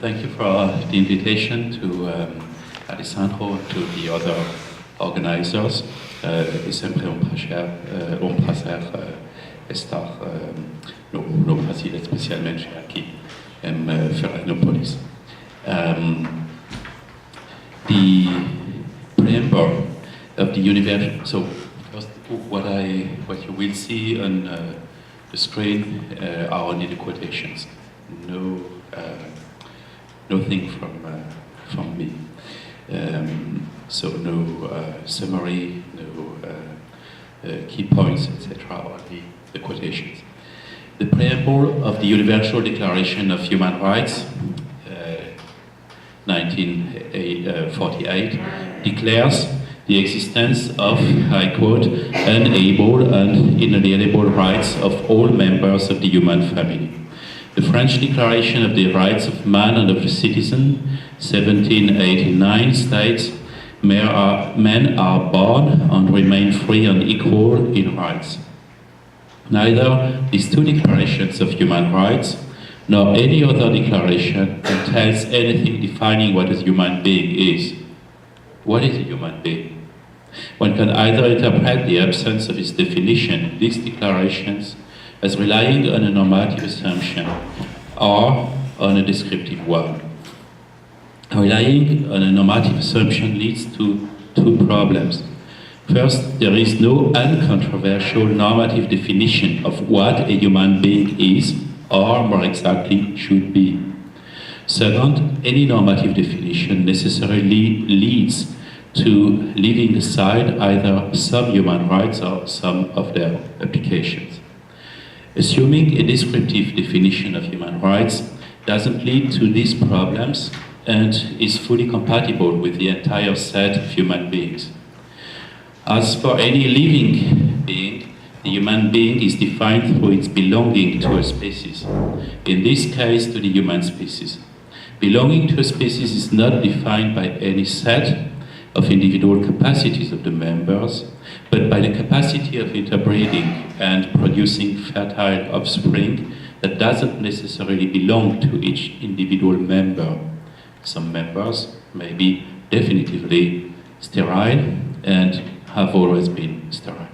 thank you for the invitation to Alessandro and to the other organizers. É sempre prazer estar no Brasil, especialmente aqui em Florianópolis. The preamble of the universe. So first, what you will see on the screen are only the quotations. Nothing from me. So no summary, no key points, etc. Only the quotations. The preamble of the Universal Declaration of Human Rights, 1948, declares the existence of, I quote, unalienable and inalienable rights of all members of the human family. The French Declaration of the Rights of Man and of the Citizen, 1789, states, men are born and remain free and equal in rights. Neither these two declarations of human rights nor any other declaration contains anything defining what a human being is. What is a human being? One can either interpret the absence of its definition, these declarations, as relying on a normative assumption or on a descriptive one. Relying on a normative assumption leads to two problems. First, there is no uncontroversial normative definition of what a human being is, or more exactly, should be. Second, any normative definition necessarily leads to leaving aside either some human rights or some of their applications. Assuming a descriptive definition of human rights doesn't lead to these problems and is fully compatible with the entire set of human beings. As for any living being, the human being is defined through its belonging to a species, in this case to the human species. Belonging to a species is not defined by any set of individual capacities of the members, but by the capacity of interbreeding and producing fertile offspring that doesn't necessarily belong to each individual member. Some members may be definitively sterile and have always been sterile,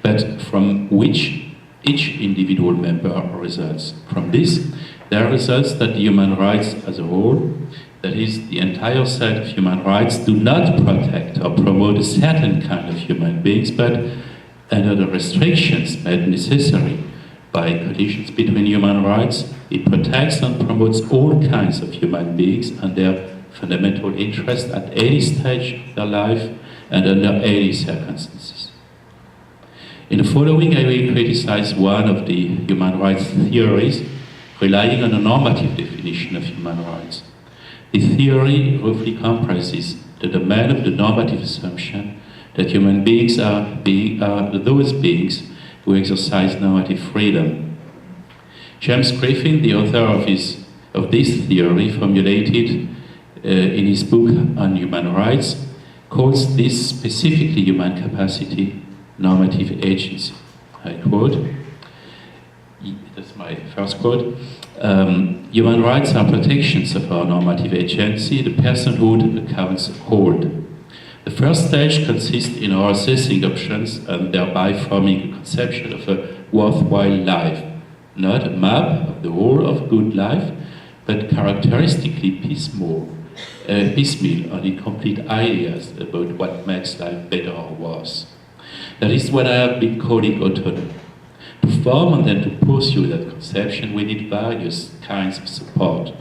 but from which each individual member results. From this, there results that the human rights as a whole, that is, the entire set of human rights, do not protect or promote a certain kind of human beings, but under the restrictions made necessary by collisions between human rights, it protects and promotes all kinds of human beings and their fundamental interests at any stage of their life and under any circumstances. In the following, I will criticize one of the human rights theories relying on a normative definition of human rights. The theory roughly comprises the domain of the normative assumption that human beings are those beings who exercise normative freedom. James Griffin, the author of this theory, formulated in his book on human rights, calls this specifically human capacity normative agency. I quote, that's my first quote, human rights are protections of our normative agency, the personhood accounts hold. The first stage consists in our assessing options and thereby forming a conception of a worthwhile life, not a map of the whole of good life, but characteristically piecemeal and incomplete ideas about what makes life better or worse. That is what I have been calling autonomy. To form and then to pursue that conception, we need various kinds of support.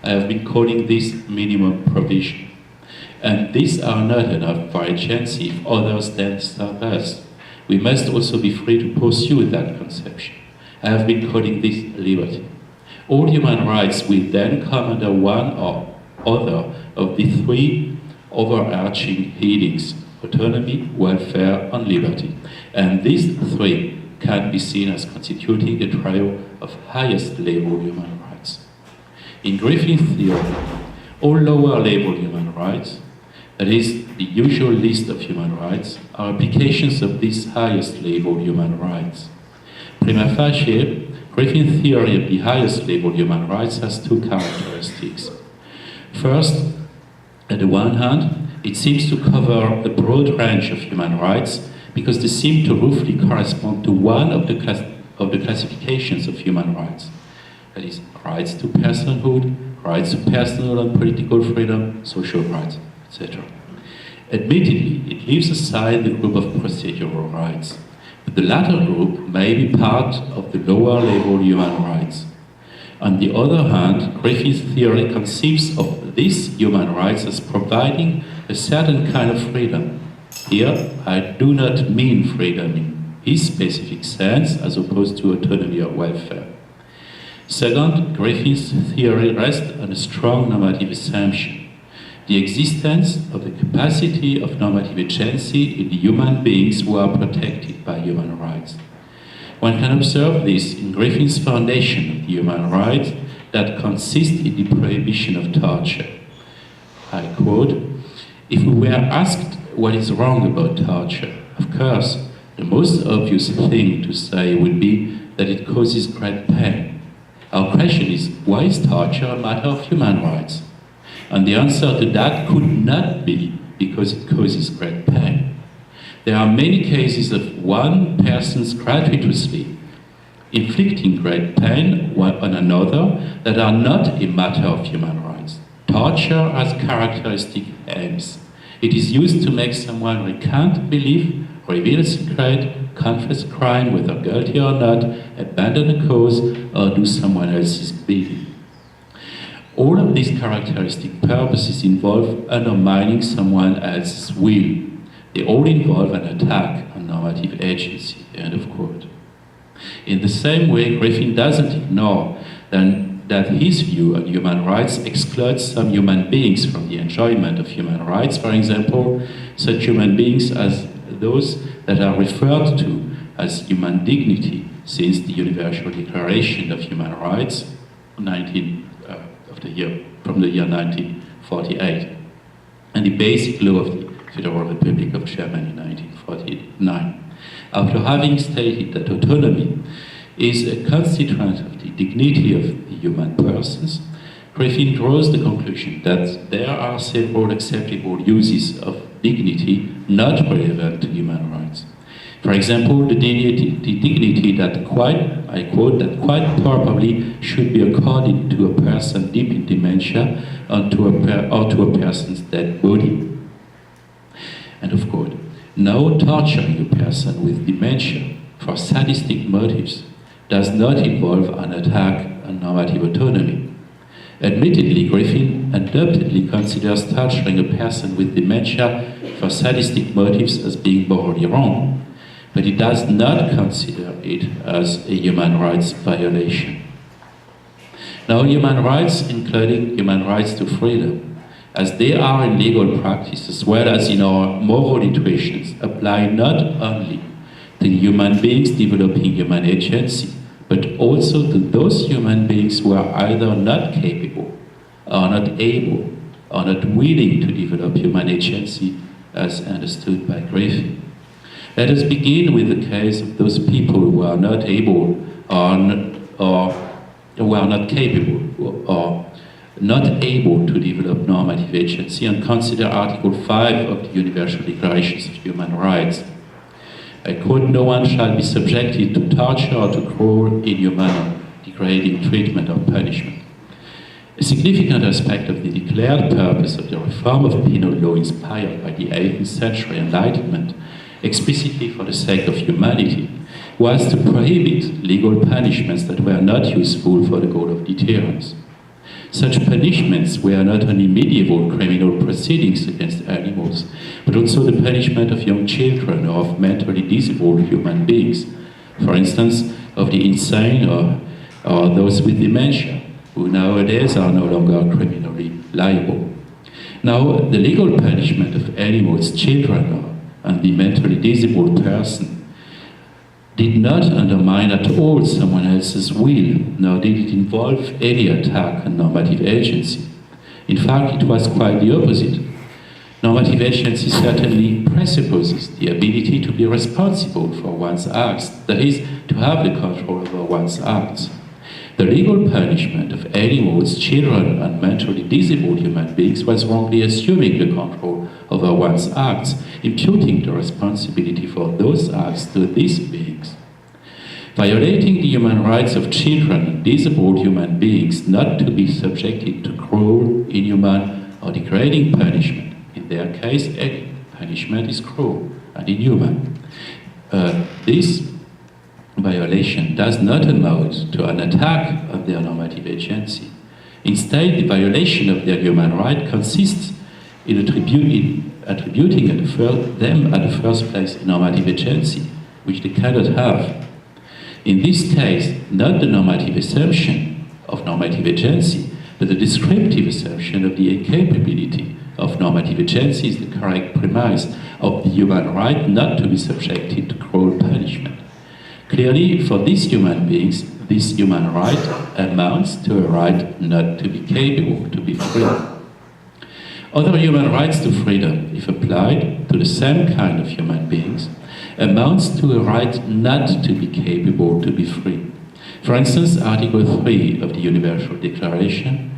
I have been calling this minimum provision. And these are not enough for agency if others then serve us. We must also be free to pursue that conception. I have been calling this liberty. All human rights will then come under one or other of the three overarching headings: autonomy, welfare, and liberty. And these three can be seen as constituting the trio of highest level human rights. In Griffin's theory, all lower level human rights, that is, the usual list of human rights, are applications of these highest level human rights. Prima facie, Griffin's theory of the highest level human rights has two characteristics. First, on the one hand, it seems to cover a broad range of human rights because they seem to roughly correspond to one of the classifications of human rights. That is, rights to personhood, rights to personal and political freedom, social rights, etc. Admittedly, it leaves aside the group of procedural rights, but the latter group may be part of the lower level human rights. On the other hand, Griffin's theory conceives of these human rights as providing a certain kind of freedom. Here, I do not mean freedom in his specific sense as opposed to autonomy or welfare. Second, Griffin's theory rests on a strong normative assumption, the existence of the capacity of normative agency in the human beings who are protected by human rights. One can observe this in Griffin's foundation of the human rights that consist in the prohibition of torture. I quote, "If we were asked what is wrong about torture, of course, the most obvious thing to say would be that it causes great pain. Our question is, why is torture a matter of human rights? And the answer to that could not be because it causes great pain. There are many cases of one person gratuitously inflicting great pain on another that are not a matter of human rights. Torture has characteristic aims. It is used to make someone recant belief, reveal a secret, confess crime whether guilty or not, abandon a cause, or do someone else's bidding. All of these characteristic purposes involve undermining someone else's will. They all involve an attack on normative agency." End of quote. In the same way, Griffin doesn't ignore that his view on human rights excludes some human beings from the enjoyment of human rights, for example, such human beings as those that are referred to as human dignity since the Universal Declaration of Human Rights from the year 1948 and the Basic Law of the Federal Republic of Germany in 1949. After having stated that autonomy is a constituent of the dignity of the human persons, Griffin draws the conclusion that there are several acceptable uses of dignity not relevant to human rights. For example, the dignity that I quote, that quite probably should be accorded to a person deep in dementia or to a person's dead body. End of quote. Now, torturing a person with dementia for sadistic motives does not involve an attack on normative autonomy. Admittedly, Griffin undoubtedly considers torturing a person with dementia for sadistic motives as being morally wrong, but he does not consider it as a human rights violation. Now, human rights, including human rights to freedom, as they are in legal practice as well as in our moral intuitions, apply not only to human beings developing human agency, but also to those human beings who are either not capable, or not able, or not willing to develop human agency as understood by Griffin. Let us begin with the case of those people who are not able, or who are not capable, or not able to develop normative agency, and consider Article 5 of the Universal Declaration of Human Rights. I quote, "No one shall be subjected to torture or to cruel, inhuman, or degrading treatment or punishment." A significant aspect of the declared purpose of the reform of penal law inspired by the 18th century Enlightenment, explicitly for the sake of humanity, was to prohibit legal punishments that were not useful for the goal of deterrence. Such punishments were not only medieval criminal proceedings against animals, but also the punishment of young children or of mentally disabled human beings, for instance, of the insane or those with dementia, who nowadays are no longer criminally liable. Now, the legal punishment of animals, children, and the mentally disabled person did not undermine at all someone else's will, nor did it involve any attack on normative agency. In fact, it was quite the opposite. Normative agency certainly presupposes the ability to be responsible for one's acts, that is, to have the control over one's acts. The legal punishment of animals, children, and mentally disabled human beings was wrongly assuming the control over one's acts, imputing the responsibility for those acts to these beings. Violating the human rights of children and disabled human beings not to be subjected to cruel, inhuman, or degrading punishment. In their case, any punishment is cruel and inhuman. This violation does not amount to an attack on their normative agency. Instead, the violation of their human right consists in attributing them at the first place a normative agency, which they cannot have. In this case, not the normative assumption of normative agency, but the descriptive assumption of the incapability of normative agency is the correct premise of the human right not to be subjected to cruel punishment. Clearly, for these human beings, this human right amounts to a right not to be capable, to be free. Other human rights to freedom, if applied to the same kind of human beings, amounts to a right not to be capable, to be free. For instance, Article 3 of the Universal Declaration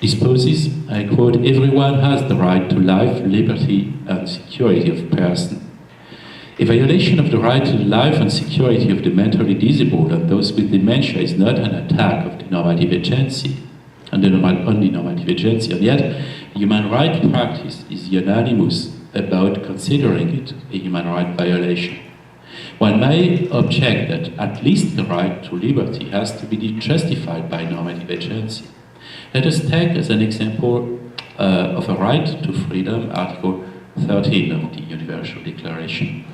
disposes, I quote, "Everyone has the right to life, liberty, and security of person." A violation of the right to life and security of the mentally disabled and those with dementia is not an attack of the normative agency, on the only normative agency, and yet human rights practice is unanimous about considering it a human right violation. One may object that at least the right to liberty has to be justified by normative agency. Let us take as an example of a right to freedom, Article 13 of the Universal Declaration.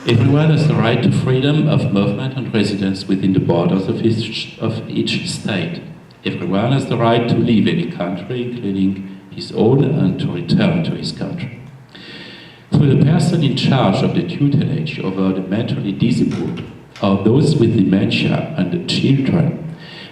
Everyone has the right to freedom of movement and residence within the borders of each state. Everyone has the right to leave any country, including his own, and to return to his country. Through the person in charge of the tutelage over the mentally disabled, or those with dementia and the children,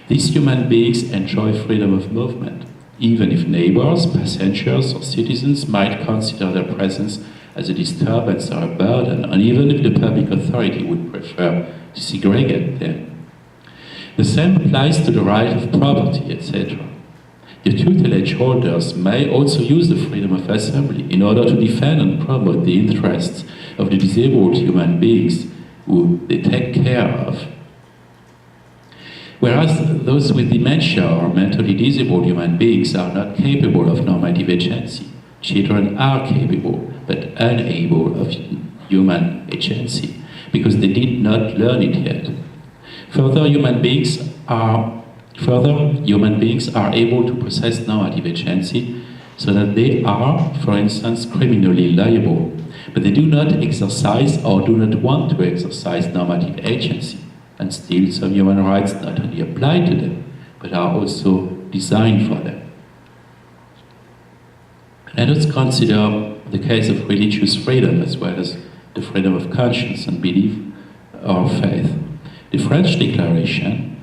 these human beings enjoy freedom of movement, even if neighbors, passengers, or citizens might consider their presence as a disturbance or a burden, and even if the public authority would prefer to segregate them. The same applies to the right of property, etc. The tutelage holders may also use the freedom of assembly in order to defend and promote the interests of the disabled human beings who they take care of. Whereas those with dementia or mentally disabled human beings are not capable of normative agency, children are capable but unable of human agency because they did not learn it yet. Further, human beings are able to possess normative agency so that they are, for instance, criminally liable, but they do not exercise or do not want to exercise normative agency, and still some human rights not only apply to them, but are also designed for them. Let us consider the case of religious freedom as well as the freedom of conscience and belief or faith. The French Declaration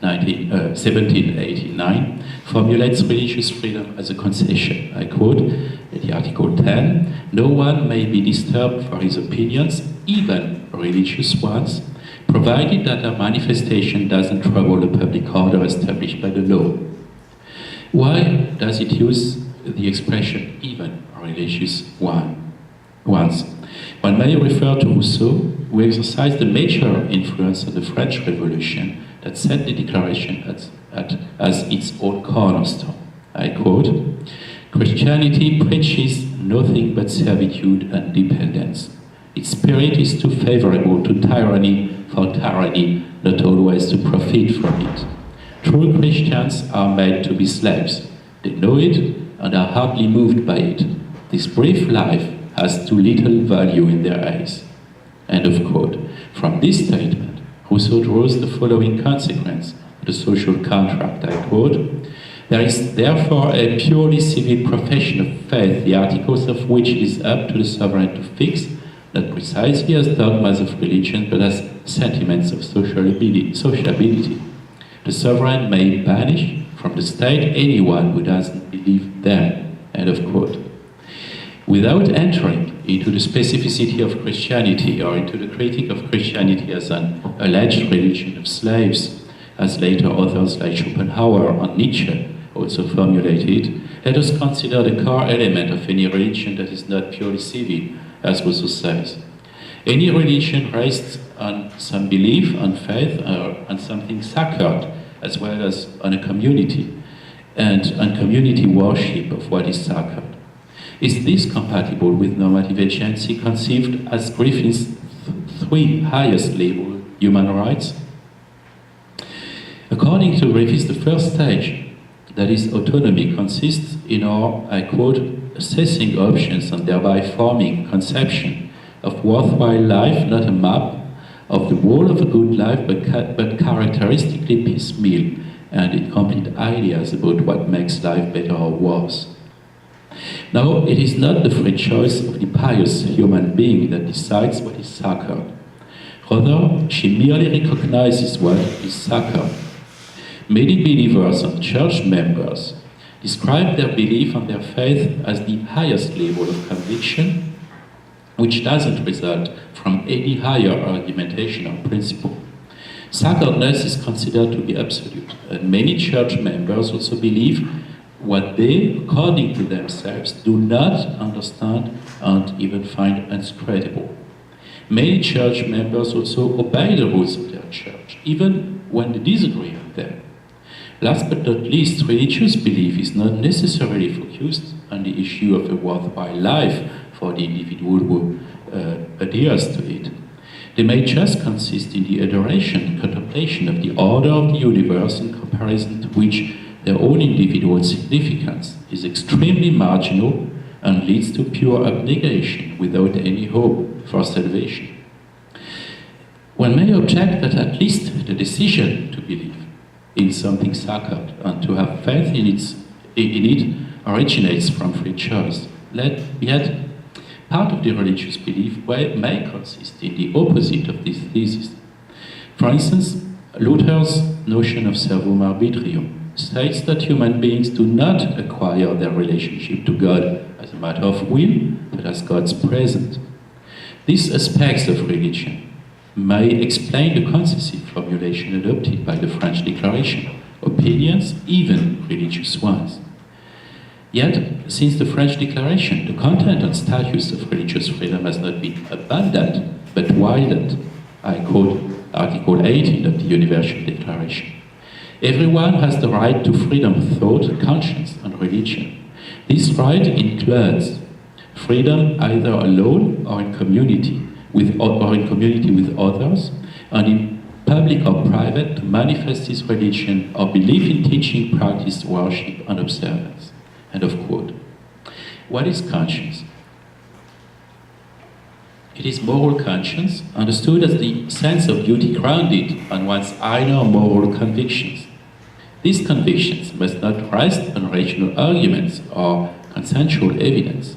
1789 formulates religious freedom as a concession. I quote the Article 10, "No one may be disturbed for his opinions, even religious ones, provided that their manifestation doesn't trouble the public order established by the law." Why does it use the expression even religious ones? One may refer to Rousseau, who exercised the major influence of the French Revolution that set the Declaration as its own cornerstone. I quote, "Christianity preaches nothing but servitude and dependence. Its spirit is too favorable to tyranny for tyranny not always to profit from it. True Christians are made to be slaves. They know it and are hardly moved by it. This brief life has too little value in their eyes." End of quote. From this statement, Rousseau draws the following consequence of the social contract, I quote, "There is therefore a purely civil profession of faith, the articles of which it is up to the sovereign to fix, not precisely as dogmas of religion, but as sentiments of sociability. The sovereign may banish from the state anyone who doesn't believe them." End of quote. Without entering into the specificity of Christianity or into the critique of Christianity as an alleged religion of slaves, as later authors like Schopenhauer and Nietzsche also formulated, let us consider the core element of any religion that is not purely civil, as Rousseau says. Any religion rests on some belief, on faith, or on something sacred, as well as on a community, and on community worship of what is sacred. Is this compatible with normative agency conceived as Griffin's three highest level human rights? According to Griffith, the first stage, that is autonomy, consists in our, I quote, assessing options and thereby forming conception of worthwhile life, not a map of the whole of a good life, but characteristically piecemeal and incomplete ideas about what makes life better or worse. Now, it is not the free choice of the pious human being that decides what is sacred. Rather, she merely recognizes what is sacred. Many believers and church members describe their belief and their faith as the highest level of conviction, which doesn't result from any higher argumentation or principle. Sacredness is considered to be absolute, and many church members also believe what they, according to themselves, do not understand and even find unscrutable. Many church members also obey the rules of their church, even when they disagree with them. Last but not least, religious belief is not necessarily focused on the issue of a worthwhile life for the individual who adheres to it. They may just consist in the adoration and contemplation of the order of the universe, in comparison to which their own individual significance is extremely marginal and leads to pure abnegation without any hope for salvation. One may object that at least the decision to believe in something sacred and to have faith in it originates from free choice. Yet, part of the religious belief may consist in the opposite of this thesis. For instance, Luther's notion of servum arbitrium states that human beings do not acquire their relationship to God as a matter of will, but as God's present. These aspects of religion may explain the concessive formulation adopted by the French Declaration, opinions, even religious ones. Yet, since the French Declaration, the content and status of religious freedom has not been abandoned, but widened. I quote Article 18 of the Universal Declaration. Everyone has the right to freedom of thought, conscience, and religion. This right includes freedom either alone or in community with others, and in public or private, to manifest his religion or belief in teaching, practice, worship, and observance. End of quote. What is conscience? It is moral conscience, understood as the sense of duty grounded on one's inner moral convictions. These convictions must not rest on rational arguments or consensual evidence.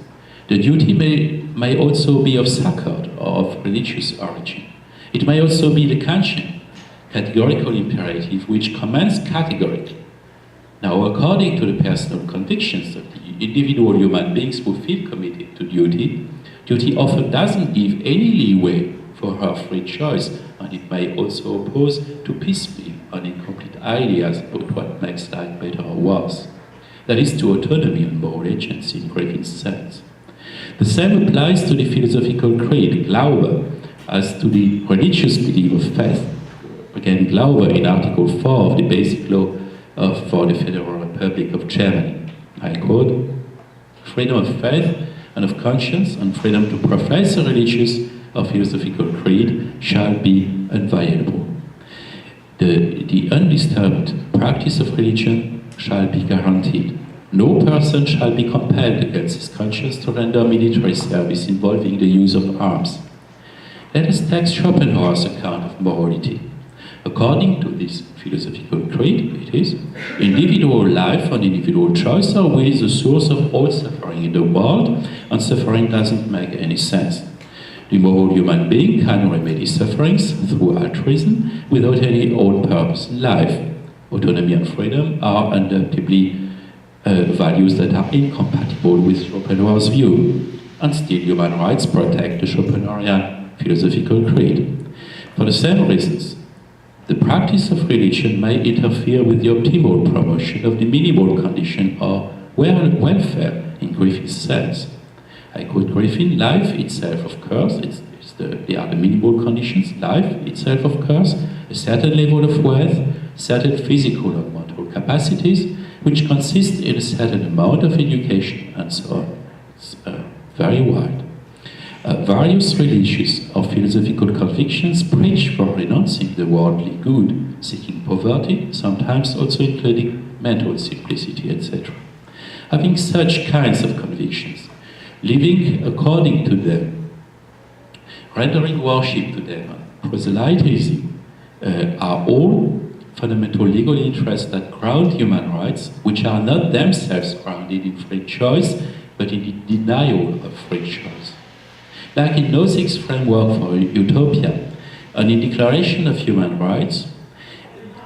The duty may also be of sacred or of religious origin. It may also be the Kantian categorical imperative, which commands categorically. Now, according to the personal convictions of the individual human beings who feel committed to duty, duty often doesn't give any leeway for her free choice, and it may also oppose to piecemeal and incomplete ideas about what makes life better or worse. That is, to autonomy and moral agency in Griffin's sense. The same applies to the philosophical creed, Glaube, as to the religious belief of faith. Again, Glaube in Article 4 of the Basic Law for the Federal Republic of Germany. I quote, freedom of faith and of conscience and freedom to profess a religious or philosophical creed shall be inviolable. The undisturbed practice of religion shall be guaranteed. No person shall be compelled against his conscience to render military service involving the use of arms. Let us take Schopenhauer's account of morality. According to this philosophical creed, it is, individual life and individual choice are really the source of all suffering in the world, and suffering doesn't make any sense. The moral human being can remedy sufferings through altruism without any own purpose in life. Autonomy and freedom are undoubtedly values that are incompatible with Schopenhauer's view. and still human rights protect the Schopenhauerian philosophical creed. For the same reasons, the practice of religion may interfere with the optimal promotion of the minimal condition or welfare in Griffith's sense. I quote Griffin, life itself, of course, they are the minimal conditions, life itself, of course, a certain level of wealth, certain physical or mental capacities, which consist in a certain amount of education, and so on. It's very wide. Various religious or philosophical convictions preach for renouncing the worldly good, seeking poverty, sometimes also including mental simplicity, etc. Having such kinds of convictions, living according to them, rendering worship to them, and proselytizing are all fundamental legal interests that ground human rights, which are not themselves grounded in free choice, but in the denial of free choice. Like in Nozick's framework for utopia, and in Declaration of Human Rights,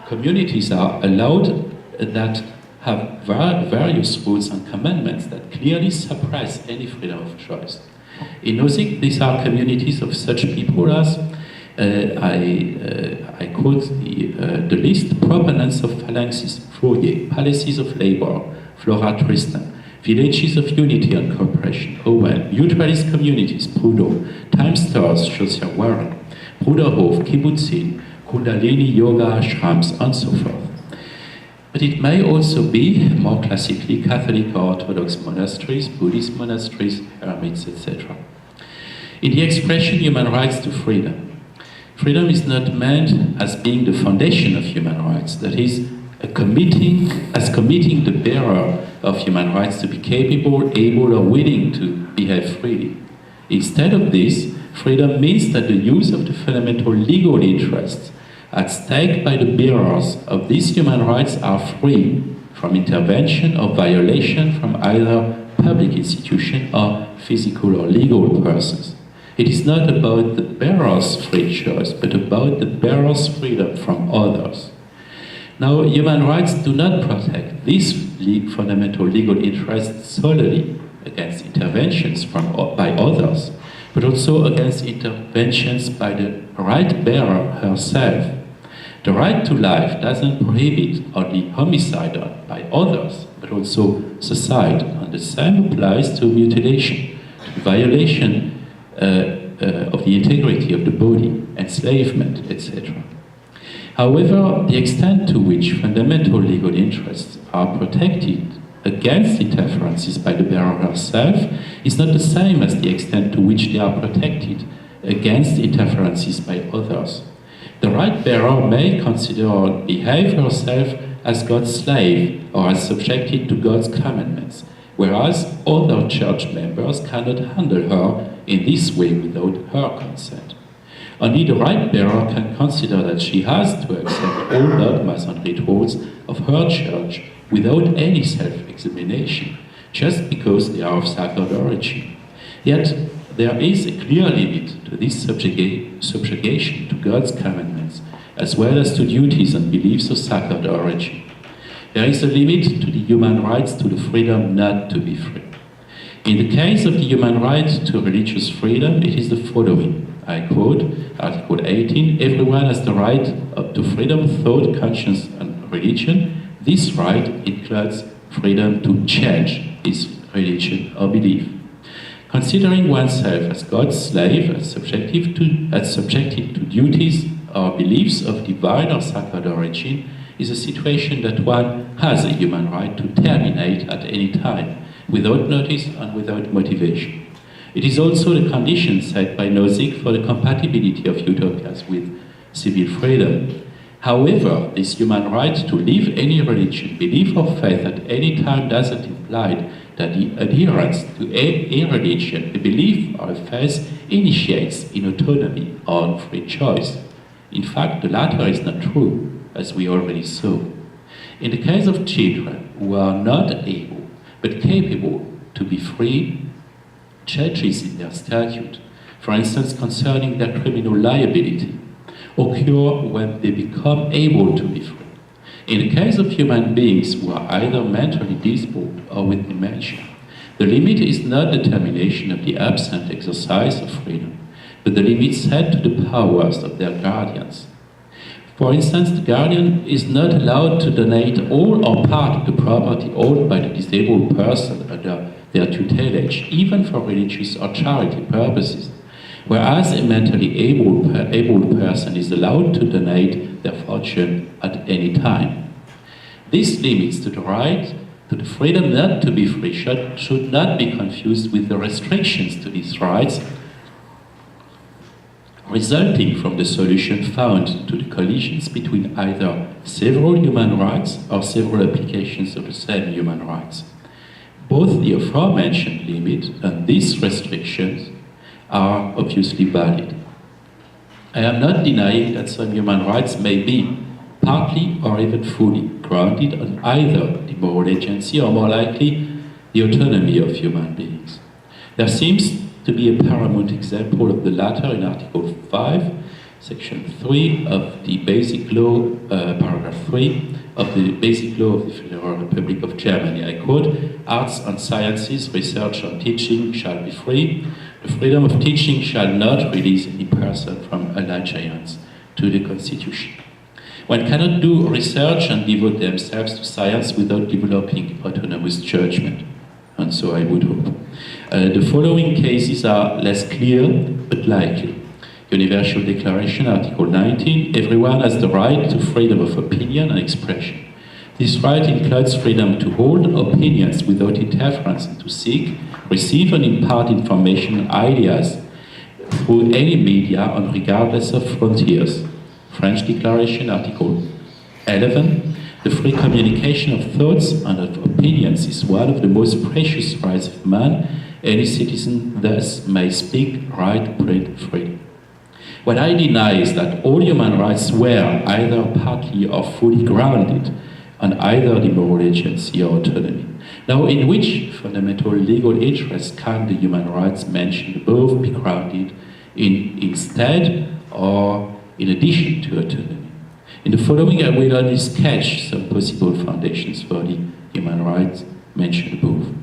communities are allowed that have various rules and commandments that clearly suppress any freedom of choice. In Nozick, these are communities of such people as, I quote the list, proponents of phalanxes, Fourier, palaces of labor, Flora Tristan, villages of unity and cooperation, Owen, mutualist communities, Proudhon, time stores, Josiah Warren, Bruderhof, kibbutzim, Kundalini yoga ashrams, and so forth. But it may also be, more classically, Catholic or Orthodox monasteries, Buddhist monasteries, hermits, etc. In the expression human rights to freedom, freedom is not meant as being the foundation of human rights, that is, committing the bearer of human rights to be capable, able, or willing to behave freely. Instead of this, freedom means that the use of the fundamental legal interests at stake by the bearers of these human rights are free from intervention or violation from either public institution or physical or legal persons. It is not about the bearer's free choice, but about the bearer's freedom from others. Now, human rights do not protect these fundamental legal interests solely against interventions by others, but also against interventions by the right bearer herself. The right to life doesn't prohibit only homicide by others, but also suicide, and the same applies to mutilation, to violation of the integrity of the body, enslavement, etc. However, the extent to which fundamental legal interests are protected against interferences by the bearer herself is not the same as the extent to which they are protected against interferences by others. The right bearer may consider or behave herself as God's slave or as subjected to God's commandments, whereas other church members cannot handle her in this way without her consent. Only the right bearer can consider that she has to accept all dogmas and rituals of her church without any self-examination, just because they are of sacred origin. Yet, there is a clear limit to this subjugation to God's commandments, as well as to duties and beliefs of sacred origin. There is a limit to the human rights to the freedom not to be free. In the case of the human right to religious freedom, it is the following. I quote, Article 18, everyone has the right to freedom of thought, conscience, and religion. This right includes freedom to change his religion or belief. Considering oneself as God's slave, as subjected to duties or beliefs of divine or sacred origin, is a situation that one has a human right to terminate at any time, without notice and without motivation. It is also the condition set by Nozick for the compatibility of utopias with civil freedom. However, this human right to live any religion, belief, or faith at any time doesn't imply that the adherence to a religion, a belief, or a faith initiates in autonomy or free choice. In fact, the latter is not true, as we already saw. In the case of children who are not able but capable to be free, changes in their statute, for instance concerning their criminal liability, occur when they become able to be free. In the case of human beings who are either mentally disabled or with dementia, The limit is not determination of the absent exercise of freedom, but the limit set to the powers of their guardians. For instance, the guardian is not allowed to donate all or part of the property owned by the disabled person under their tutelage, even for religious or charity purposes, whereas a mentally able person is allowed to donate their fortune at any time. This limits to the right to the freedom not to be free should not be confused with the restrictions to these rights resulting from the solution found to the collisions between either several human rights or several applications of the same human rights. Both the aforementioned limit and these restrictions are obviously valid. I am not denying that some human rights may be partly or even fully grounded on either the moral agency or, more likely, the autonomy of human beings. There seems to be a paramount example of the latter in Article 5, Section 3 of the Basic Law, Paragraph 3 of the Basic Law of the Federal Republic of Germany. I quote, "Arts and sciences, research and teaching shall be free. The freedom of teaching shall not release any person from allegiance to the Constitution." One cannot do research and devote themselves to science without developing autonomous judgment, and so I would hope. The following cases are less clear, but likely. Universal Declaration, Article 19, everyone has the right to freedom of opinion and expression. This right includes freedom to hold opinions without interference and to seek, receive and impart information and ideas through any media and regardless of frontiers. French Declaration, Article 11, the free communication of thoughts and of opinions is one of the most precious rights of man. Any citizen thus may speak, write, print freely. What I deny is that all human rights were either partly or fully grounded on either the moral agency or autonomy. Now, in which fundamental legal interest can the human rights mentioned above be grounded in instead or in addition to autonomy? In the following, I will only sketch some possible foundations for the human rights mentioned above.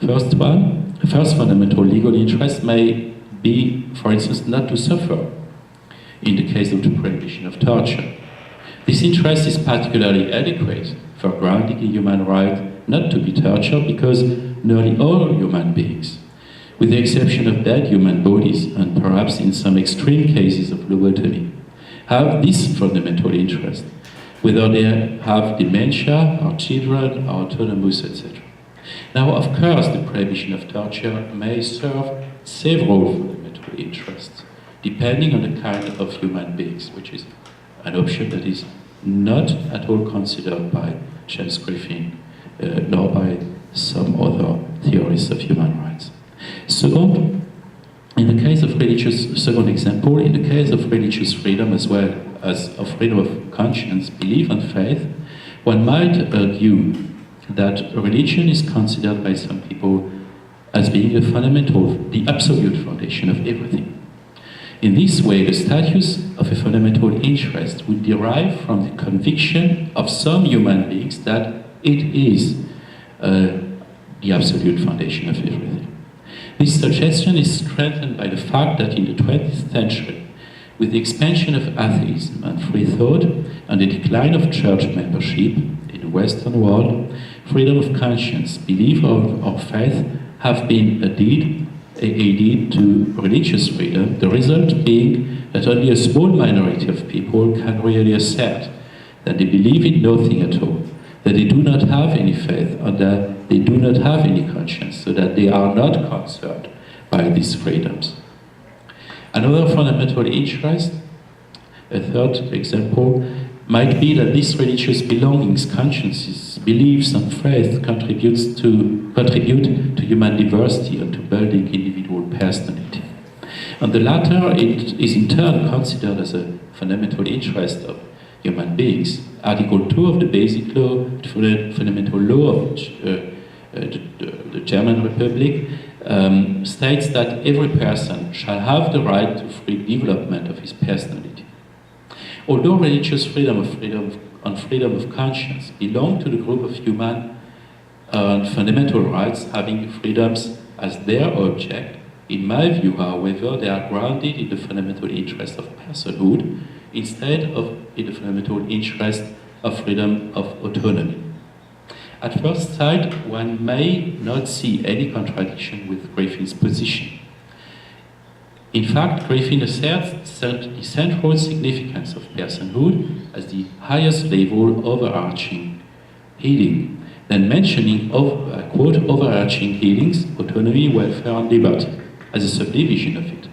First fundamental legal interest may be, for instance, not to suffer in the case of the prohibition of torture. This interest is particularly adequate for grounding a human right not to be tortured because nearly all human beings, with the exception of dead human bodies and perhaps in some extreme cases of lobotomy, have this fundamental interest, whether they have dementia or children or autonomous, etc. Now, of course, the prohibition of torture may serve several fundamental interests, depending on the kind of human beings, which is an option that is not at all considered by James Griffin, nor by some other theorists of human rights. Second, in the case of second example, in the case of religious freedom as well as of freedom of conscience, belief and faith, one might argue that religion is considered by some people as being the absolute foundation of everything. In this way, the status of a fundamental interest would derive from the conviction of some human beings that it is the absolute foundation of everything. This suggestion is strengthened by the fact that in the 20th century, with the expansion of atheism and free thought and the decline of church membership in the Western world, freedom of conscience, belief or faith have been added to religious freedom, the result being that only a small minority of people can really assert that they believe in nothing at all, that they do not have any faith, and that they do not have any conscience, so that they are not concerned by these freedoms. Another fundamental interest, a third example, might be that these religious belongings, consciences, beliefs and faith contribute to human diversity and to building individual personality. And the latter is in turn considered as a fundamental interest of human beings. Article 2 of the Basic Law, the fundamental law of the German Republic, states that every person shall have the right to free development of his personality. Although religious freedom and freedom of conscience belong to the group of human on fundamental rights having freedoms as their object. In my view, however, they are grounded in the fundamental interest of personhood instead of in the fundamental interest of freedom of autonomy. At first sight, one may not see any contradiction with Griffin's position. In fact, Griffin asserts the central significance of personhood as the highest level overarching healing, then mentioning, quote, overarching healings, autonomy, welfare, and liberty, as a subdivision of it.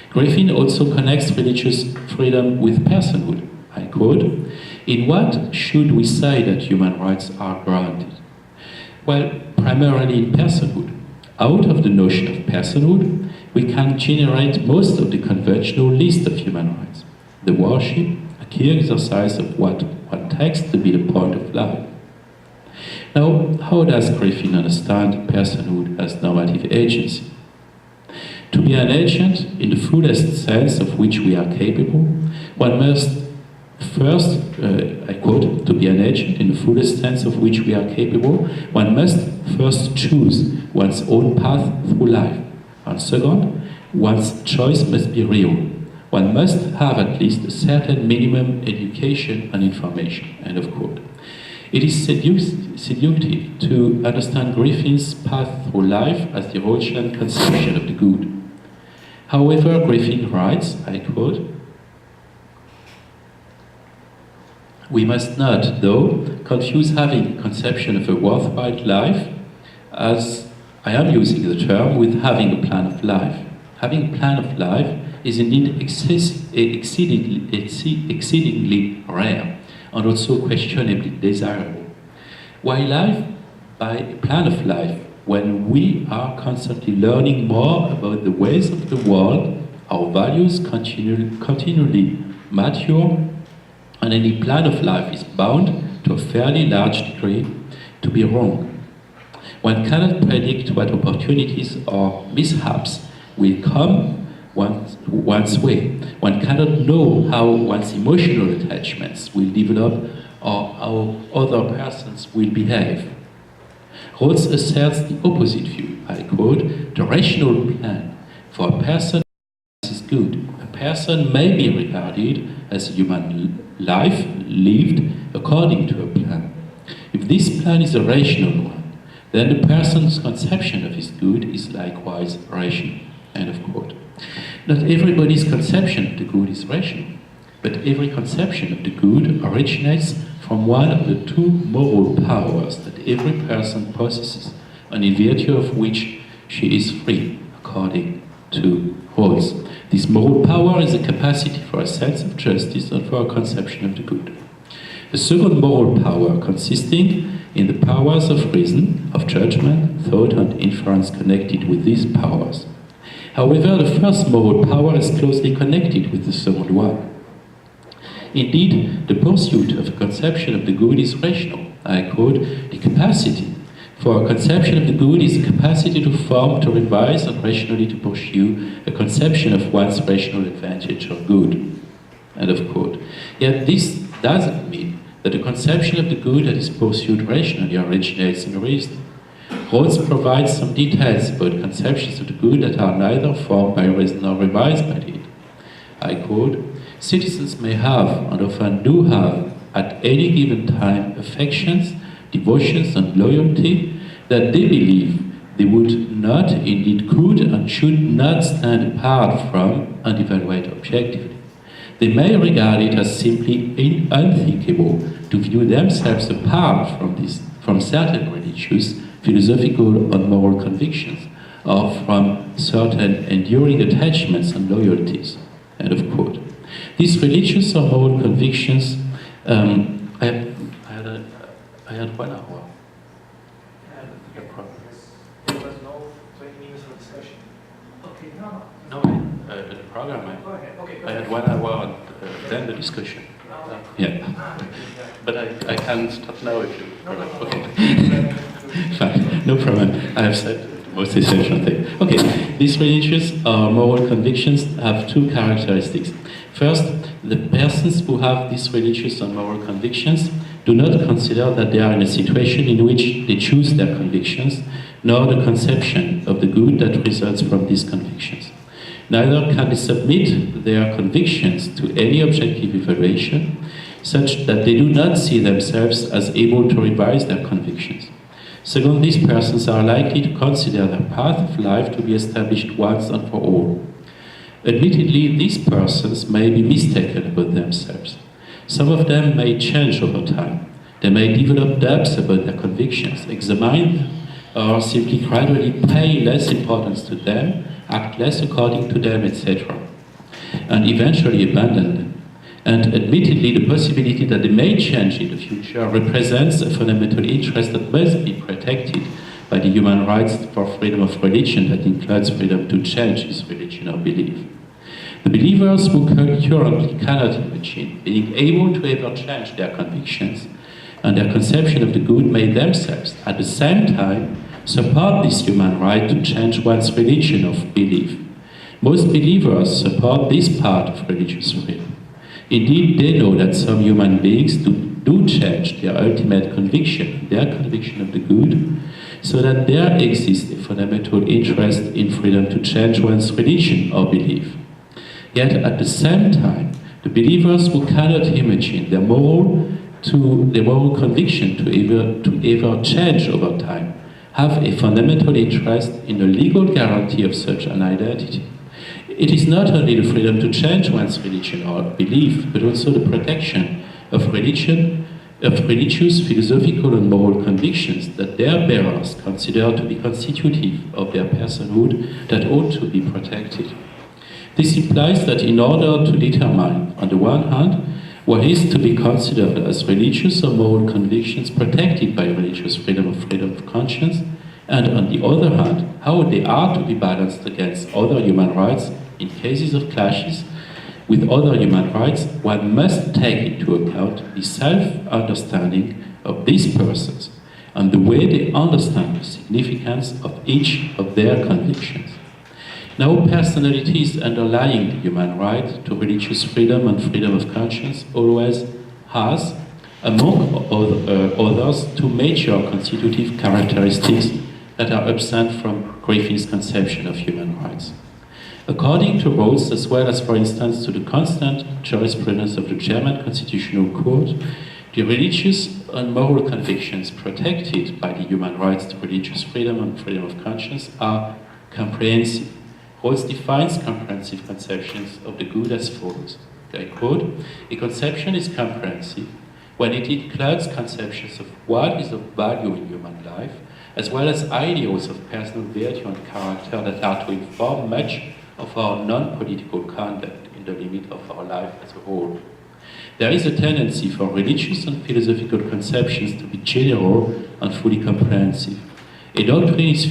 Griffin also connects religious freedom with personhood. I quote, "In what should we say that human rights are grounded? Well, primarily in personhood. Out of the notion of personhood, we can generate most of the conventional list of human rights. The worship, a key exercise of what one takes to be the point of life. Now, how does Griffin understand personhood as normative agency? To be an agent, in the fullest sense of which we are capable, one must first, I quote, to be an agent in the fullest sense of which we are capable, one must first choose one's own path through life. And second, one's choice must be real. One must have at least a certain minimum education and information." End of quote. It is seductive to understand Griffin's path through life as the Rothschild conception of the good. However, Griffin writes, I quote, "We must not, though, confuse having a conception of a worthwhile life, as I am using the term, with having a plan of life. Having a plan of life is indeed exceedingly rare, and also questionably desirable. While life, by a plan of life, when we are constantly learning more about the ways of the world, our values continually mature, and any plan of life is bound, to a fairly large degree, to be wrong. One cannot predict what opportunities or mishaps will come one's way. One cannot know how one's emotional attachments will develop or how other persons will behave. Roth asserts the opposite view. I quote, "The rational plan for a person is good. A person may be regarded as a human life lived according to a plan. If this plan is a rational one, then the person's conception of his good is likewise rational." End of quote. Not everybody's conception of the good is rational, but every conception of the good originates from one of the two moral powers that every person possesses, and in virtue of which she is free, according to Roth. This moral power is a capacity for a sense of justice and for a conception of the good. The second moral power, consisting in the powers of reason, of judgment, thought, and inference connected with these powers. However, the first moral power is closely connected with the second one. Indeed, the pursuit of a conception of the good is rational. I quote, "The capacity for a conception of the good is a capacity to form, to revise, and rationally to pursue a conception of one's rational advantage or good." End of quote. Yet this doesn't mean that the conception of the good that is pursued rationally originates in reason. Roth provides some details about conceptions of the good that are neither formed by reason nor revised by it. I quote, "Citizens may have, and often do have, at any given time, affections, devotions, and loyalty that they believe they would not, indeed could, and should not stand apart from and evaluate objectively. They may regard it as simply unthinkable to view themselves apart from certain religious, philosophical, and moral convictions, or from certain enduring attachments and loyalties." End of quote. These religious or moral convictions, I had 1 hour. There was no 20 minutes of discussion. Okay, No, the program. Go ahead. Okay, go I ahead. had 1 hour and then the discussion. Yeah. But I can stop now if you. Okay. Fine, no problem. I have said the most essential thing. Okay, these religious or moral convictions have two characteristics. First, the persons who have these religious and moral convictions do not consider that they are in a situation in which they choose their convictions, nor the conception of the good that results from these convictions. Neither can they submit their convictions to any objective evaluation, such that they do not see themselves as able to revise their convictions. Second, these persons are likely to consider their path of life to be established once and for all. Admittedly, these persons may be mistaken about themselves. Some of them may change over time. They may develop doubts about their convictions, examine them, or simply gradually pay less importance to them, act less according to them, etc., and eventually abandon them. And admittedly, the possibility that they may change in the future represents a fundamental interest that must be protected by the human rights for freedom of religion that includes freedom to change his religion or belief. The believers who currently cannot imagine being able to ever change their convictions and their conception of the good may themselves, at the same time, support this human right to change one's religion of belief. Most believers support this part of religious freedom. Indeed, they know that some human beings do change their ultimate conviction, their conviction of the good, so that there exists a fundamental interest in freedom to change one's religion or belief. Yet, at the same time, the believers who cannot imagine their moral conviction to ever change over time have a fundamental interest in the legal guarantee of such an identity. It is not only the freedom to change one's religion or belief, but also the protection of religious, philosophical, and moral convictions that their bearers consider to be constitutive of their personhood that ought to be protected. This implies that in order to determine, on the one hand, what is to be considered as religious or moral convictions protected by religious freedom of conscience, and on the other hand, how they are to be balanced against other human rights in cases of clashes with other human rights, one must take into account the self-understanding of these persons and the way they understand the significance of each of their convictions. No personalities underlying the human right to religious freedom and freedom of conscience always has, among others, two major constitutive characteristics that are absent from Griffin's conception of human rights. According to Rhodes, as well as, for instance, to the constant jurisprudence of the German Constitutional Court, the religious and moral convictions protected by the human rights to religious freedom and freedom of conscience are comprehensive. Rhodes defines comprehensive conceptions of the good as follows. I quote, "A conception is comprehensive when it includes conceptions of what is of value in human life, as well as ideals of personal virtue and character that are to inform much of our non-political conduct in the limit of our life as a whole. There is a tendency for religious and philosophical conceptions to be general and fully comprehensive. A doctrine is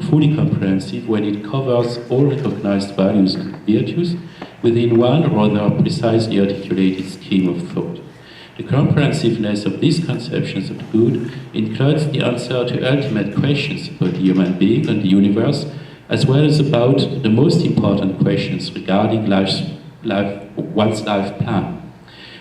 fully comprehensive when it covers all recognized values and virtues within one rather precisely articulated scheme of thought. The comprehensiveness of these conceptions of good includes the answer to ultimate questions about the human being and the universe, as well as about the most important questions regarding one's life plan.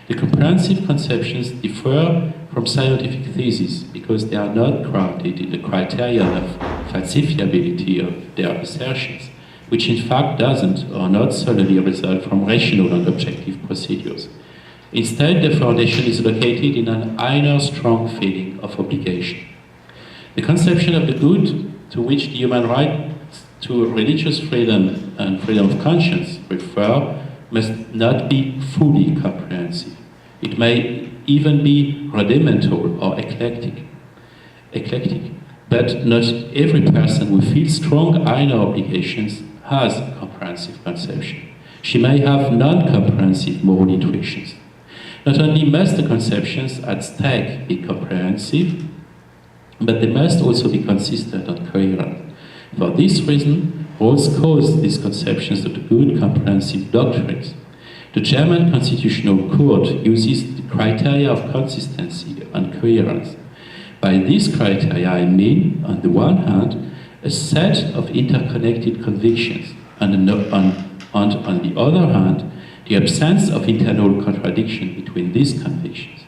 The comprehensive conceptions differ from scientific theses because they are not grounded in the criterion of falsifiability of their assertions, which in fact doesn't or not solely result from rational and objective procedures. Instead, the foundation is located in an inner strong feeling of obligation. The conception of the good to which the human right to religious freedom and freedom of conscience refer must not be fully comprehensive. It may even be rudimental or eclectic, but not every person who feels strong inner obligations has a comprehensive conception. She may have non-comprehensive moral intuitions. Not only must the conceptions at stake be comprehensive, but they must also be consistent and coherent. For this reason, Rhodes calls these conceptions of the good comprehensive doctrines. The German Constitutional Court uses the criteria of consistency and coherence. By these criteria, I mean, on the one hand, a set of interconnected convictions, and on the other hand, the absence of internal contradiction between these convictions.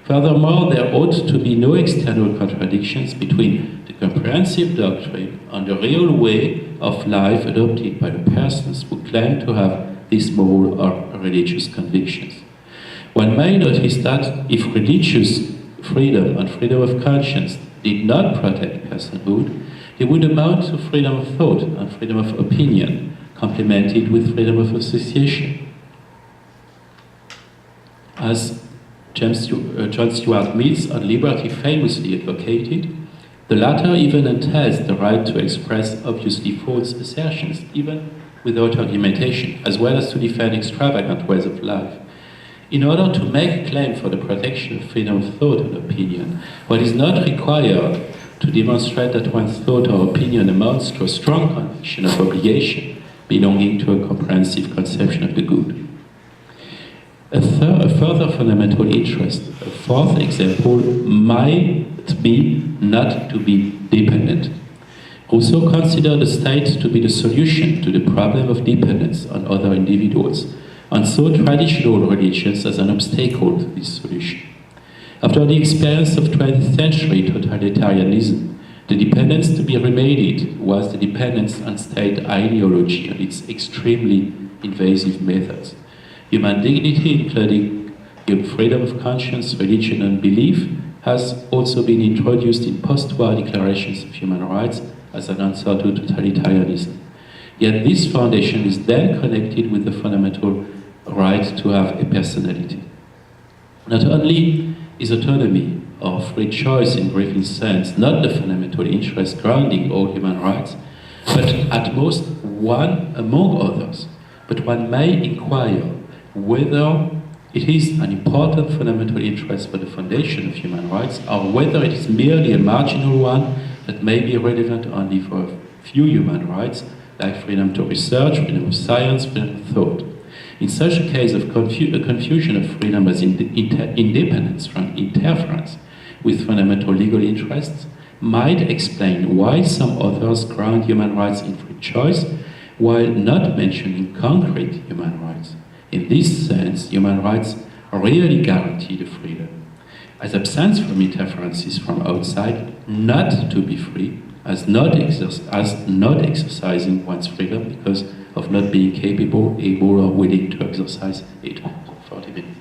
Furthermore, there ought to be no external contradictions between the comprehensive doctrine and the real way of life adopted by the persons who claim to have these moral or religious convictions. One may notice that if religious freedom and freedom of conscience did not protect personhood, they would amount to freedom of thought and freedom of opinion, complemented with freedom of association. As John Stuart Mill's on liberty famously advocated, the latter even entails the right to express obviously false assertions, even without argumentation, as well as to defend extravagant ways of life. In order to make a claim for the protection of freedom of thought and opinion, one is not required to demonstrate that one's thought or opinion amounts to a strong conviction of obligation belonging to a comprehensive conception of the good. A further fundamental interest, a fourth example, might be not to be dependent. Rousseau considered the state to be the solution to the problem of dependence on other individuals, and saw traditional religions as an obstacle to this solution. After the experience of 20th century totalitarianism, the dependence to be remedied was the dependence on state ideology and its extremely invasive methods. Human dignity, including freedom of conscience, religion, and belief, has also been introduced in post-war declarations of human rights as an answer to totalitarianism. Yet this foundation is then connected with the fundamental right to have a personality. Not only is autonomy or free choice in Griffin's sense not the fundamental interest grounding all human rights, but at most one among others. But one may inquire whether it is an important fundamental interest for the foundation of human rights, or whether it is merely a marginal one that may be relevant only for a few human rights, like freedom to research, freedom of science, freedom of thought. In such a case of confusion of freedom as independence from interference with fundamental legal interests might explain why some authors ground human rights in free choice while not mentioning concrete human rights. In this sense, human rights really guarantee the freedom, as absence from interferences from outside, not to be free, as not exercising one's freedom because of not being capable, able, or willing to exercise it. 40 minutes.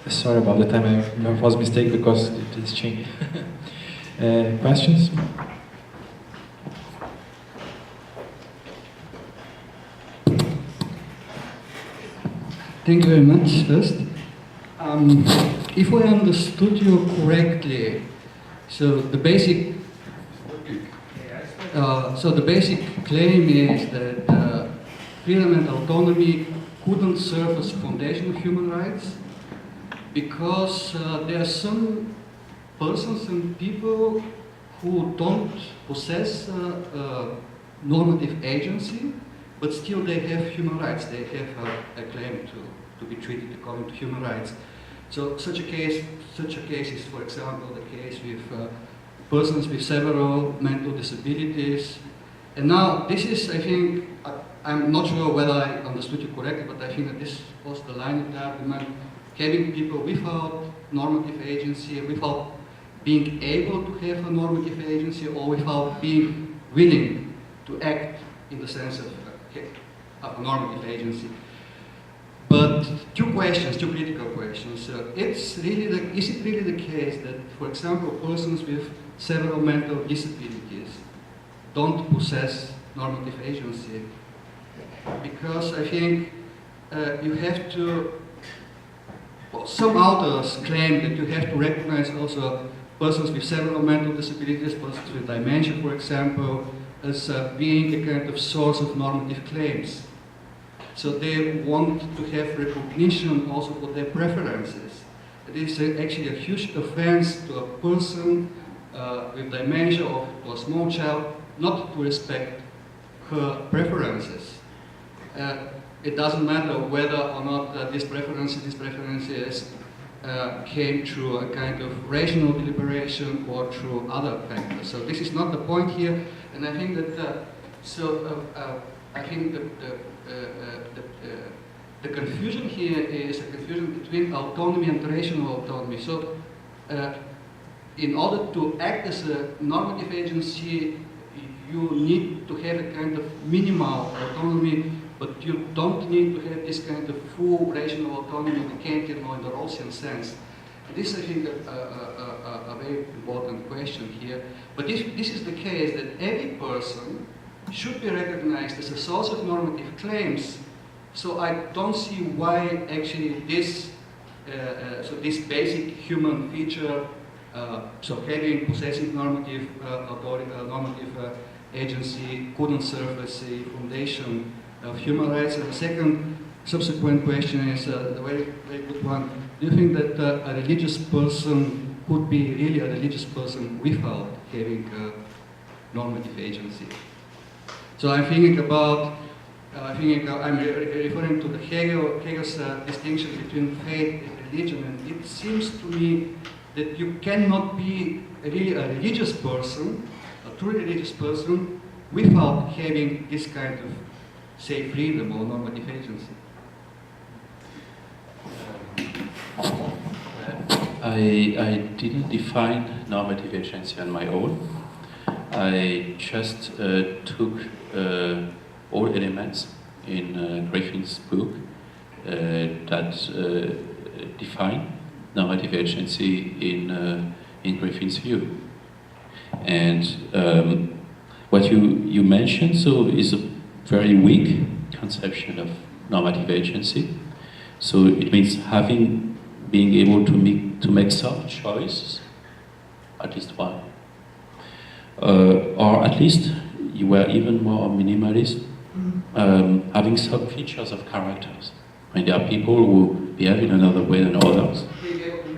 Sorry about the time, I was mistaken because it is changed. Questions? Thank you very much, first. If I understood you correctly, so the basic claim is that freedom and autonomy couldn't serve as a foundation of human rights because there are some persons and people who don't possess normative agency, but still they have human rights. They have a claim to be treated according to human rights. So such a case is, for example, the case with persons with several mental disabilities. And now this is, I think, I'm not sure whether I understood you correctly, but I think that this was the line of the argument, having people without normative agency, without being able to have a normative agency, or without being willing to act in the sense of a normative agency. But two critical questions. Is it really the case that, for example, persons with several mental disabilities don't possess normative agency? Because I think you have to, well, some authors claim that you have to recognize also persons with several mental disabilities, persons with dementia, for example, as being a kind of source of normative claims. So they want to have recognition also for their preferences. It is actually a huge offense to a person with dementia or to a small child not to respect her preferences. It doesn't matter whether or not these preferences came through a kind of rational deliberation or through other factors. So this is not the point here, and I think that I think the confusion here is a confusion between autonomy and rational autonomy. So, in order to act as a normative agency, you need to have a kind of minimal autonomy, but you don't need to have this kind of full rational autonomy in the Kantian or in the Rawlsian sense. And this, I think, a very important question here. But if this is the case, that every person should be recognized as a source of normative claims, so I don't see why actually this, this basic human feature, so having possessive normative authority, normative agency couldn't serve as a foundation of human rights. And the second subsequent question is the very, very good one. Do you think that a religious person could be really a religious person without having normative agency? So I'm thinking about, I'm referring to the Hegel's distinction between faith and religion, and it seems to me that you cannot be really a religious person, a truly religious person, without having this kind of, say, freedom or normative agency. I didn't define normative agency on my own. I just took all elements in Griffin's book that define normative agency in Griffin's view. And what you mentioned is a very weak conception of normative agency. So it means being able to make some choices, at least one. Or at least you were even more minimalist, having some features of characters. I mean, there are people who behave in another way than others. Being able to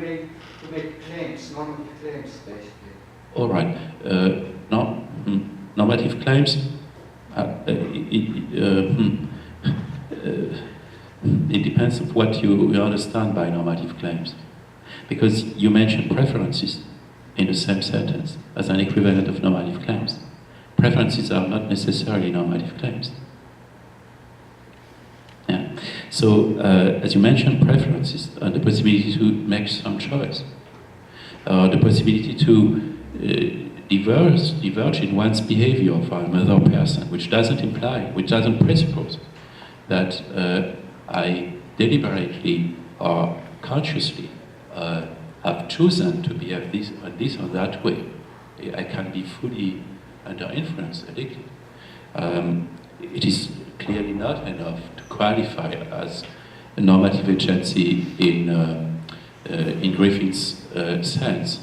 make claims, normative claims, basically. All right. Normative claims. It depends on what you understand by normative claims, because you mentioned preferences in the same sentence as an equivalent of normative claims. Preferences are not necessarily normative claims. Yeah. So, as you mentioned, preferences and the possibility to make some choice, the possibility to diverge in one's behavior for another person, which doesn't presuppose that I deliberately or consciously have chosen to behave this or that way. I can be fully under influence, addicted. It is clearly not enough to qualify as a normative agency in Griffin's sense.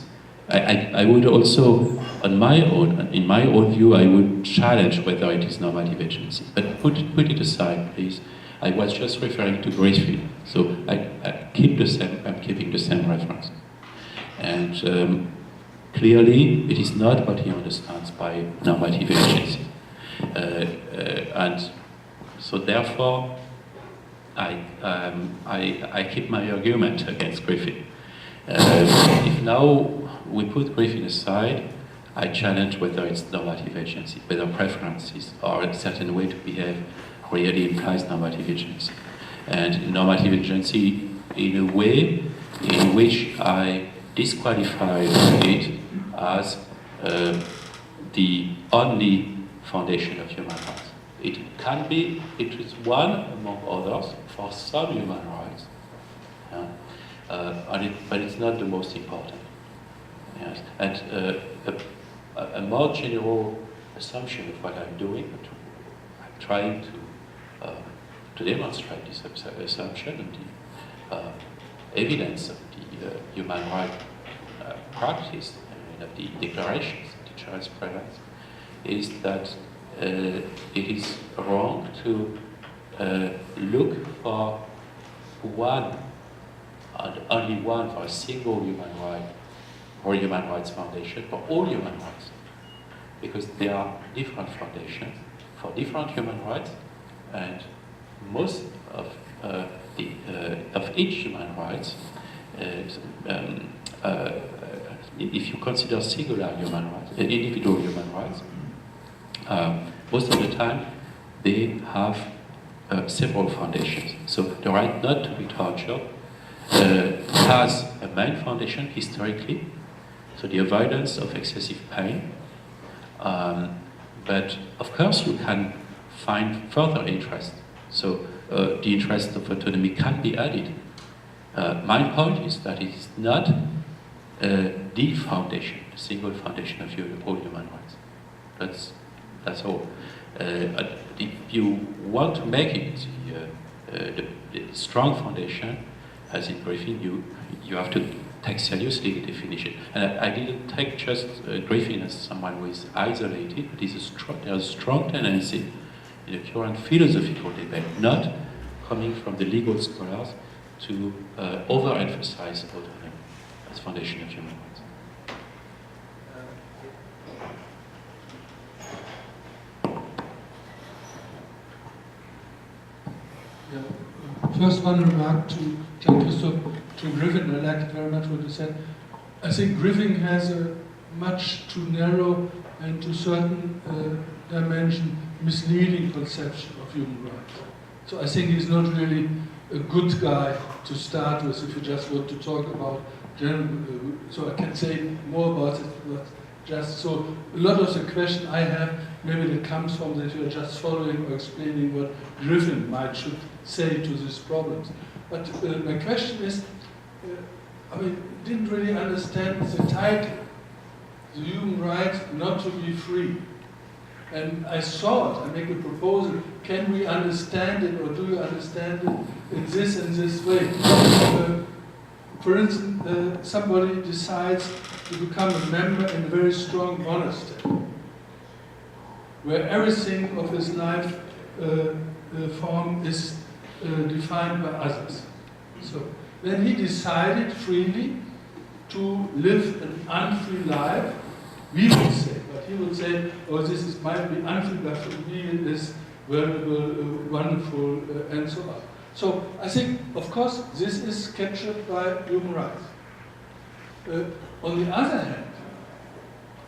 I would also, in my own view, I would challenge whether it is normative agency. But put it aside, please. I was just referring to Griffin, so I'm keeping the same reference. And clearly, it is not what he understands by normative agency. And so therefore, I keep my argument against Griffin. If now we put Griffin aside, I challenge whether it's normative agency, whether preferences or a certain way to behave really implies normative agency. And normative agency in a way in which I disqualify it as the only foundation of human rights. It is one among others for some human rights, but it's not the most important. Yes. And a more general assumption of what I'm doing, I'm trying to demonstrate this assumption and the evidence of the human rights practice, of the declarations of the jurisprudence, is that it is wrong to look for one and only one, for a single human right or human rights foundation for all human rights, because there are different foundations for different human rights, and most of each human rights, if you consider singular human rights, individual human rights, most of the time they have several foundations. So the right not to be tortured has a main foundation historically, so the avoidance of excessive pain. But of course you can find further interest. So the interest of autonomy can be added. My point is that it is not the foundation, the single foundation of all human rights. That's all. If you want to make it the strong foundation, as in Griffin, you have to take seriously the definition. And I didn't take just Griffin as someone who is isolated, but there's a strong tendency in the current philosophical debate, not coming from the legal scholars, to overemphasize autonomy as foundation of human rights. First, one remark to Jean-Christophe, to Griffin. I liked very much what you said. I think Griffin has a much too narrow and to certain dimension misleading conception of human rights. So I think he's not really a good guy to start with if you just want to talk about general. So I can say more about it, but just so a lot of the question I have, maybe that comes from that you are just following or explaining what Griffin should say to these problems. But my question is, I didn't really understand the title, the human right not to be free. And I thought, I make a proposal, can we understand it, or do you understand it in this way? For instance, somebody decides to become a member in a very strong monastery, where everything of his life form is defined by others. So then he decided freely to live an unfree life, we would say, but he would say, oh, might be unfree, but for me it is valuable, wonderful, and so on. So I think, of course, this is captured by human rights. On the other hand,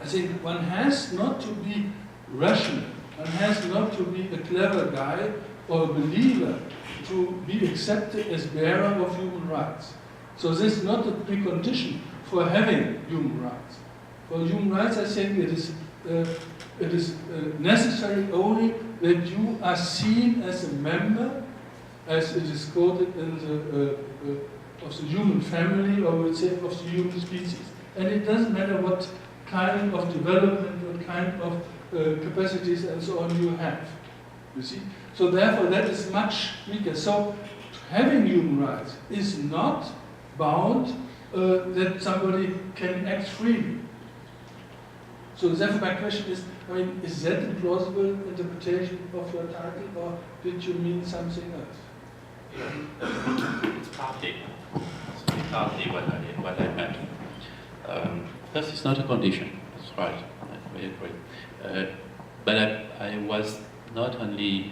I think one has not to be rational, one has not to be a clever guy or a believer to be accepted as bearer of human rights. So this is not a precondition for having human rights. For human rights, I think it is necessary only that you are seen as a member, as it is quoted in of the human family, or we would say of the human species. And it doesn't matter what kind of development, what kind of capacities and so on you have. You see? So therefore that is much weaker. So having human rights is not bound that somebody can act freely. So therefore my question is, is that a plausible interpretation of your title, or did you mean something else? It's partly what I meant. First, it's not a condition. That's right. I agree. But I was not only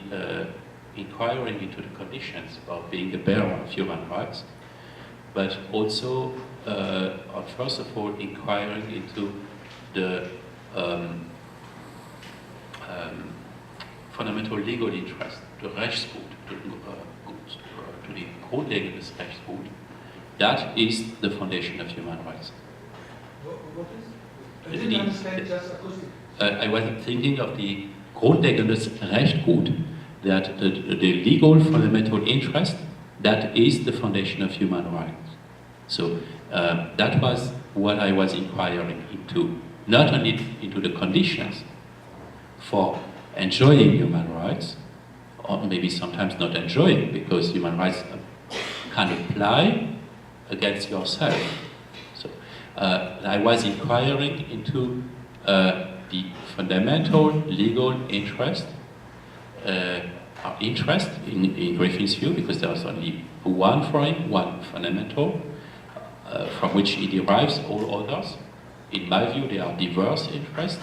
inquiring into the conditions of being a bearer of human rights, but also, first of all, inquiring into the fundamental legal interest, the Rechtsgut, to the grundlegendes Rechtsgut. That is the foundation of human rights. What is? I didn't understand just acoustic. I was thinking of the grundlegendes Rechtsgut, that the legal fundamental interest, that is the foundation of human rights. So that was what I was inquiring into, not only into the conditions for enjoying human rights, or maybe sometimes not enjoying, because human rights can apply against yourself. So I was inquiring into the fundamental legal interest, our interest in Griffin's view, because there was only one for him, one fundamental, from which he derives all others. In my view, they are diverse interests.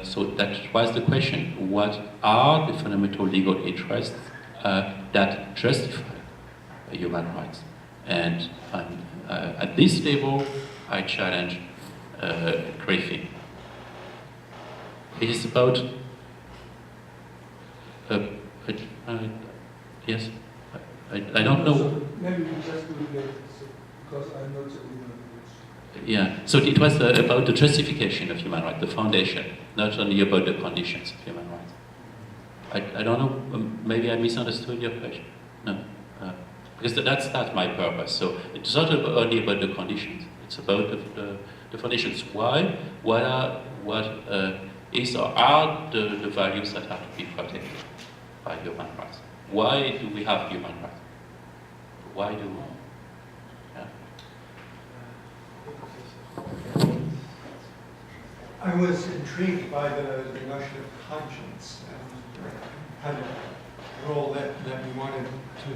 So that was the question: what are the fundamental legal interests that justify human rights? And at this level, I challenge Griffin. It is about Yes, I don't know. So maybe we just do it because I'm not so human. Yeah, so it was about the justification of human rights, the foundation, not only about the conditions of human rights. I don't know, maybe I misunderstood your question. No, because that's not my purpose. So it's not only about the conditions, it's about the foundations. Why? What is or are the values that have to be protected by human rights? Why do we have human rights? Why do we? I was intrigued by the notion of conscience and kind of role that we wanted to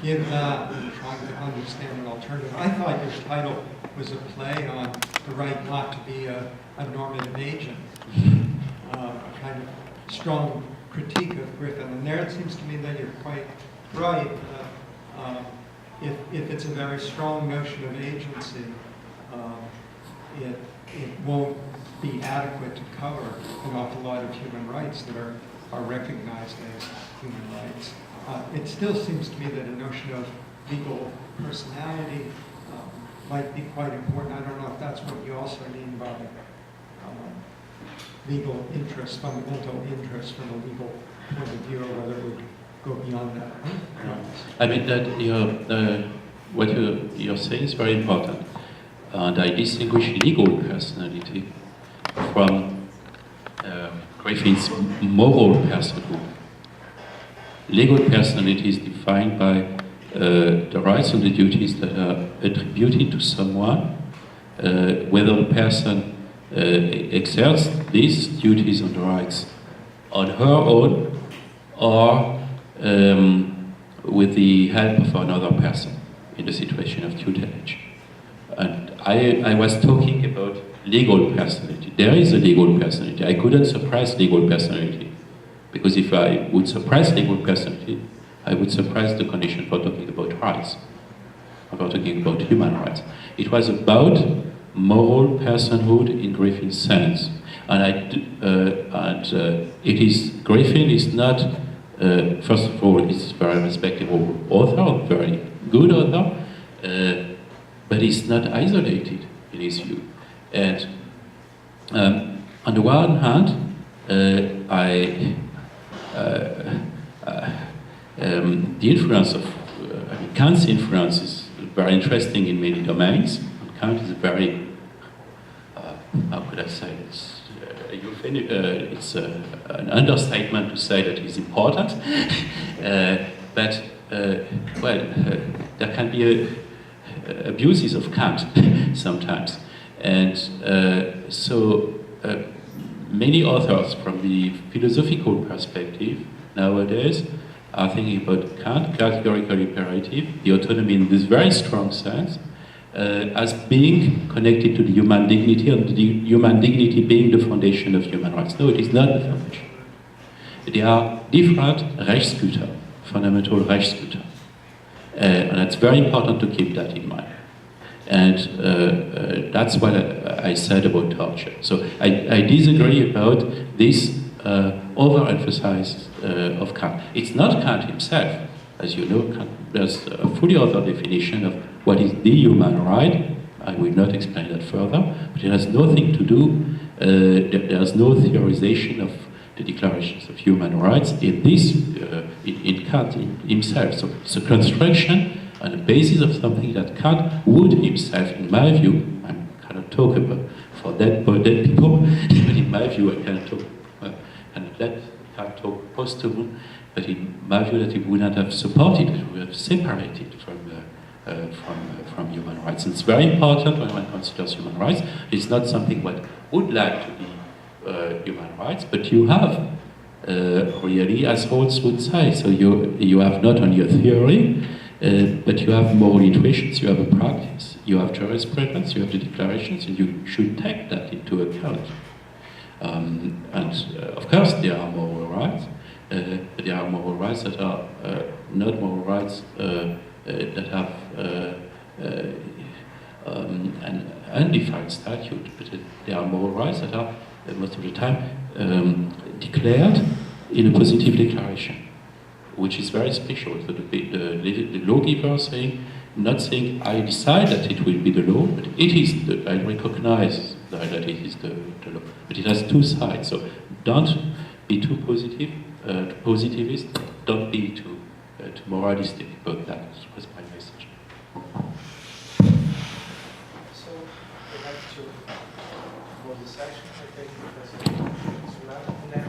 give that in trying to understand an alternative. I thought your title was a play on the right not to be a normative agent, a kind of strong critique of Griffin. And there it seems to me that you're quite right. If it's a very strong notion of agency, it won't be adequate to cover an awful lot of human rights that are recognized as human rights. It still seems to me that a notion of legal personality might be quite important. I don't know if that's what you also mean by legal interest, fundamental interest from a legal point of view, or whether it would go beyond that. I mean that what you're saying is very important. And I distinguish legal personality from Griffin's moral personhood. Legal personality is defined by the rights and the duties that are attributed to someone, whether the person exerts these duties and rights on her own or with the help of another person in the situation of tutelage. And I was talking about legal personality. There is a legal personality. I couldn't suppress legal personality, because if I would suppress legal personality, I would suppress the condition for talking about rights, for talking about human rights. It was about moral personhood in Griffin's sense. And Griffin is not, first of all, he's a very respectable author, very good author, but he's not isolated in his view. And on the one hand, the influence of Kant's influence is very interesting in many domains. Kant is a very, how could I say, it's an understatement to say that he's important, but there can be abuses of Kant sometimes. And so many authors from the philosophical perspective nowadays are thinking about Kant, categorical imperative, the autonomy in this very strong sense, as being connected to the human dignity, and the human dignity being the foundation of human rights. No, it is not the foundation. There are different Rechtsgüter, fundamental Rechtsgüter. And it's very important to keep that in mind. And that's what I said about torture. So I disagree about this overemphasis of Kant. It's not Kant himself. As you know, Kant, there's a fully other definition of what is the human right. I will not explain that further, but it has nothing to do, there's no theorization of the declarations of human rights in this, in Kant himself. So it's a construction on the basis of something that Kant would himself, in my view, I cannot talk about for dead people, but in my view I cannot talk, and let Kant talk posthumously, but in my view that he would not have supported it, would have separated from human rights. And it's very important when one considers human rights. It's not something one would like to be human rights, but you have really, as Rawls would say, so you have not only a theory, but you have moral intuitions, you have a practice, you have jurisprudence, you have the declarations, and you should take that into account. Of course there are moral rights, but there are moral rights that are not moral rights that have an undefined statute, but there are moral rights that are most of the time declared in a positive declaration, which is very special. So the lawgiver saying, not saying I decide that it will be the law, but it is I recognize that it is the law. But it has two sides. So don't be too positive, too positivist. Don't be too moralistic about that. That was my message. So we have to close the session. I think because it's